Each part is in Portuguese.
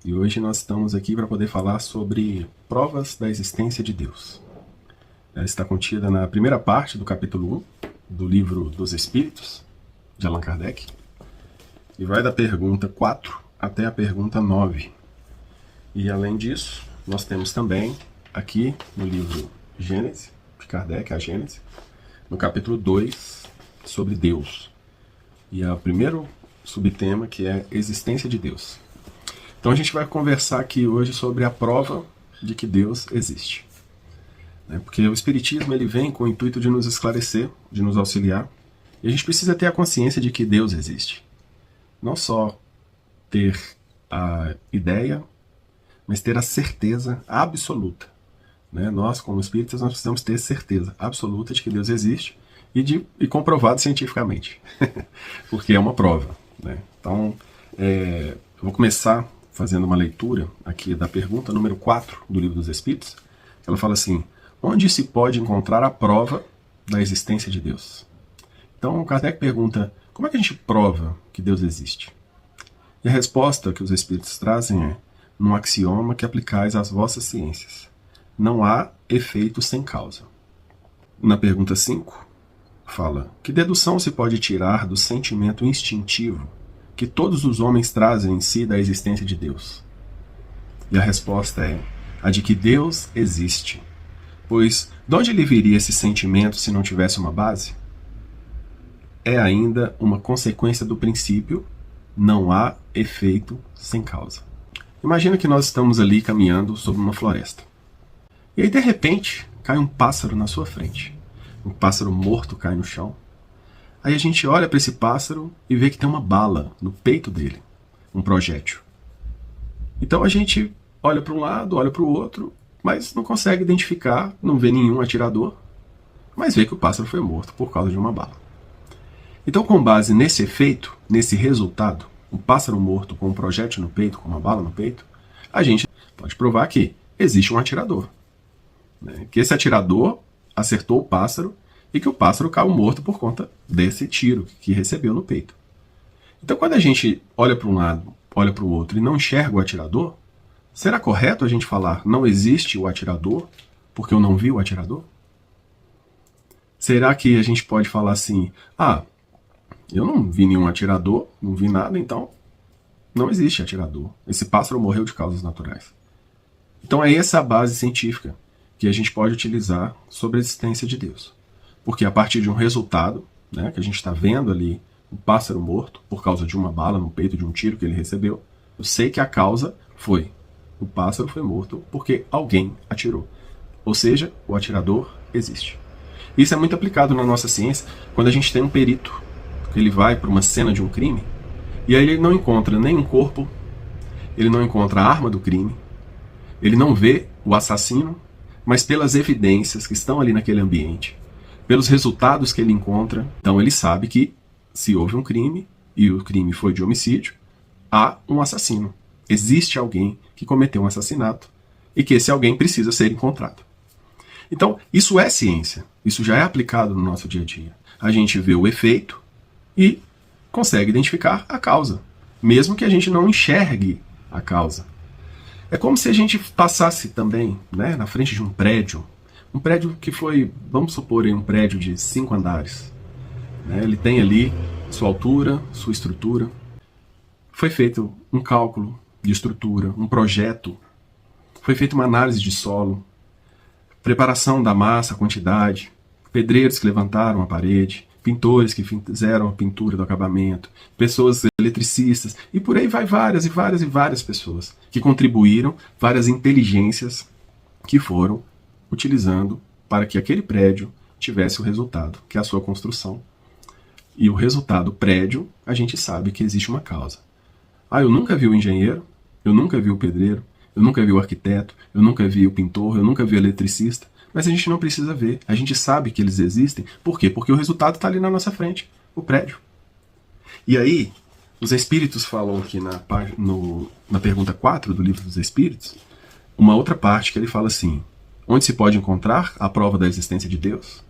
E hoje nós estamos aqui para poder falar sobre provas da existência de Deus. Ela está contida na primeira parte do capítulo 1 do livro dos Espíritos, de Allan Kardec, e vai da pergunta 4 até a pergunta 9. E além disso, nós temos também aqui no livro Gênesis, de Kardec, a Gênesis, no capítulo 2, sobre Deus. E é o primeiro subtema, que é existência de Deus. Então a gente vai conversar aqui hoje sobre a prova de que Deus existe. Porque o Espiritismo ele vem com o intuito de nos esclarecer, de nos auxiliar, e a gente precisa ter a consciência de que Deus existe. Não só ter a ideia, mas ter a certeza absoluta. Nós, como espíritas, nós precisamos ter certeza absoluta de que Deus existe e comprovado cientificamente, porque é uma prova. Então, eu vou começar fazendo uma leitura aqui da pergunta número 4 do Livro dos Espíritos. Ela fala assim: onde se pode encontrar a prova da existência de Deus? Então, Kardec pergunta: como é que a gente prova que Deus existe? E a resposta que os Espíritos trazem é: num axioma que aplicais às vossas ciências. Não há efeito sem causa. Na pergunta 5, fala: que dedução se pode tirar do sentimento instintivo que todos os homens trazem em si da existência de Deus? E a resposta é a de que Deus existe. Pois, de onde lhe viria esse sentimento se não tivesse uma base? É ainda uma consequência do princípio: não há efeito sem causa. Imagina que nós estamos ali caminhando sobre uma floresta. E aí, de repente, cai um pássaro na sua frente. Um pássaro morto cai no chão. Aí a gente olha para esse pássaro e vê que tem uma bala no peito dele, um projétil. Então a gente olha para um lado, olha para o outro, mas não consegue identificar, não vê nenhum atirador, mas vê que o pássaro foi morto por causa de uma bala. Então, com base nesse efeito, nesse resultado, um pássaro morto com um projétil no peito, com uma bala no peito, a gente pode provar que existe um atirador. Que esse atirador acertou o pássaro e que o pássaro caiu morto por conta desse tiro que recebeu no peito. Então, quando a gente olha para um lado, olha para o outro e não enxerga o atirador, será correto a gente falar não existe o atirador porque eu não vi o atirador? Será que a gente pode falar assim: eu não vi nenhum atirador, não vi nada, então não existe atirador. Esse pássaro morreu de causas naturais. Então é essa a base científica que a gente pode utilizar sobre a existência de Deus. Porque a partir de um resultado, que a gente está vendo ali um pássaro morto por causa de uma bala no peito, de um tiro que ele recebeu, eu sei que a causa foi: o pássaro foi morto porque alguém atirou. Ou seja, o atirador existe. Isso é muito aplicado na nossa ciência quando a gente tem um perito, que ele vai para uma cena de um crime, e aí ele não encontra nem um corpo, ele não encontra a arma do crime, ele não vê o assassino, mas pelas evidências que estão ali naquele ambiente, pelos resultados que ele encontra, então ele sabe que se houve um crime, e o crime foi de homicídio, há um assassino. Existe alguém que cometeu um assassinato, e que esse alguém precisa ser encontrado. Então, isso é ciência, isso já é aplicado no nosso dia a dia. A gente vê o efeito e consegue identificar a causa, mesmo que a gente não enxergue a causa. É como se a gente passasse também na frente de um prédio que foi, vamos supor, um prédio de 5 andares. Ele tem ali sua altura, sua estrutura. Foi feito um cálculo de estrutura, um projeto. Foi feita uma análise de solo, preparação da massa, quantidade, pedreiros que levantaram a parede, pintores que fizeram a pintura do acabamento, pessoas eletricistas, e por aí vai várias e várias e várias pessoas que contribuíram, várias inteligências que foram utilizando para que aquele prédio tivesse o resultado, que é a sua construção. E o resultado prédio, a gente sabe que existe uma causa. Eu nunca vi o engenheiro, eu nunca vi o pedreiro, eu nunca vi o arquiteto, eu nunca vi o pintor, eu nunca vi o eletricista, mas a gente não precisa ver, a gente sabe que eles existem. Por quê? Porque o resultado está ali na nossa frente, o prédio. E aí, os Espíritos falam aqui na pergunta 4 do Livro dos Espíritos, uma outra parte que ele fala assim: onde se pode encontrar a prova da existência de Deus?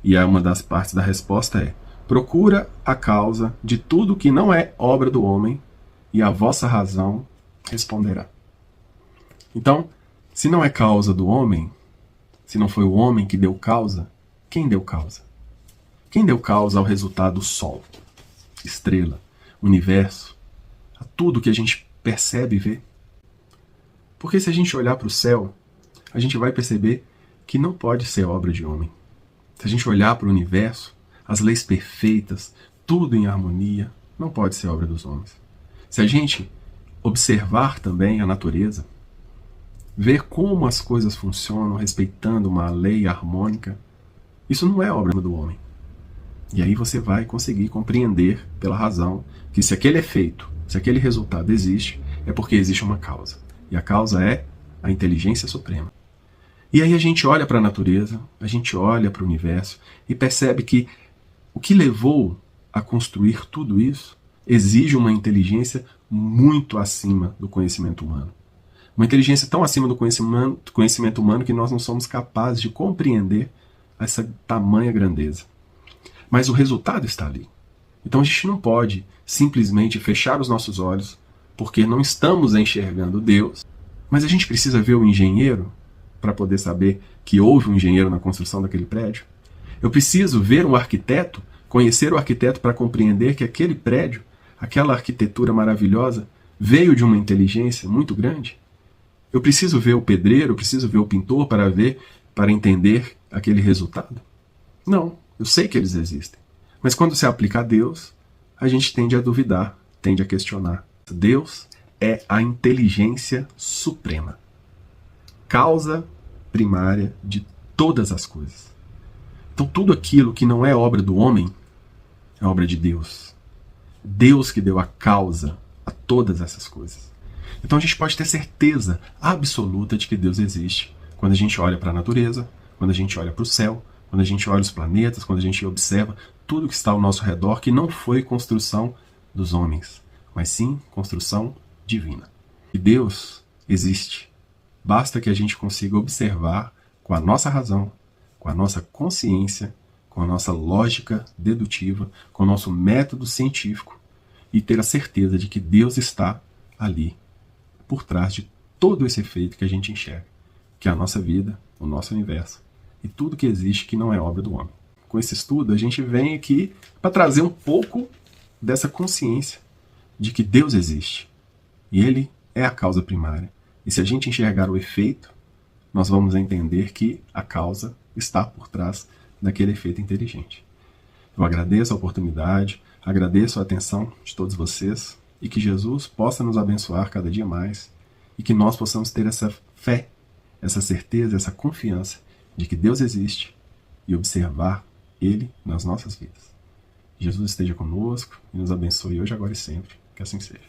E uma das partes da resposta é: procura a causa de tudo que não é obra do homem, e a vossa razão responderá. Então, se não é causa do homem, se não foi o homem que deu causa, quem deu causa? Quem deu causa ao resultado do Sol, estrela, universo, a tudo que a gente percebe e vê? Porque se a gente olhar para o céu, a gente vai perceber que não pode ser obra de homem. Se a gente olhar para o universo, as leis perfeitas, tudo em harmonia, não pode ser obra dos homens. Se a gente observar também a natureza, ver como as coisas funcionam respeitando uma lei harmônica, isso não é obra do homem. E aí você vai conseguir compreender pela razão que se aquele efeito, se aquele resultado existe, é porque existe uma causa. E a causa é a inteligência suprema. E aí a gente olha para a natureza, a gente olha para o universo e percebe que o que levou a construir tudo isso exige uma inteligência muito acima do conhecimento humano. Uma inteligência tão acima do conhecimento humano que nós não somos capazes de compreender essa tamanha grandeza. Mas o resultado está ali. Então a gente não pode simplesmente fechar os nossos olhos porque não estamos enxergando Deus, mas a gente precisa ver o engenheiro para poder saber que houve um engenheiro na construção daquele prédio. Eu preciso ver um arquiteto, conhecer o arquiteto para compreender que aquele prédio, aquela arquitetura maravilhosa, veio de uma inteligência muito grande. Eu preciso ver o pedreiro, eu preciso ver o pintor para entender aquele resultado? Não, eu sei que eles existem. Mas quando se aplica a Deus, a gente tende a duvidar, tende a questionar. Deus é a inteligência suprema. Causa primária de todas as coisas. Então tudo aquilo que não é obra do homem é obra de Deus. Deus que deu a causa a todas essas coisas. Então a gente pode ter certeza absoluta de que Deus existe quando a gente olha para a natureza, quando a gente olha para o céu, quando a gente olha os planetas, quando a gente observa tudo que está ao nosso redor, que não foi construção dos homens, mas sim construção divina. E Deus existe. Basta que a gente consiga observar com a nossa razão, com a nossa consciência, com a nossa lógica dedutiva, com o nosso método científico e ter a certeza de que Deus está ali, por trás de todo esse efeito que a gente enxerga, que é a nossa vida, o nosso universo e tudo que existe que não é obra do homem. Com esse estudo, a gente vem aqui para trazer um pouco dessa consciência de que Deus existe e Ele é a causa primária. E se a gente enxergar o efeito, nós vamos entender que a causa está por trás daquele efeito inteligente. Eu agradeço a oportunidade, agradeço a atenção de todos vocês e que Jesus possa nos abençoar cada dia mais e que nós possamos ter essa fé, essa certeza, essa confiança de que Deus existe e observar Ele nas nossas vidas. Jesus esteja conosco e nos abençoe hoje, agora e sempre. Que assim seja.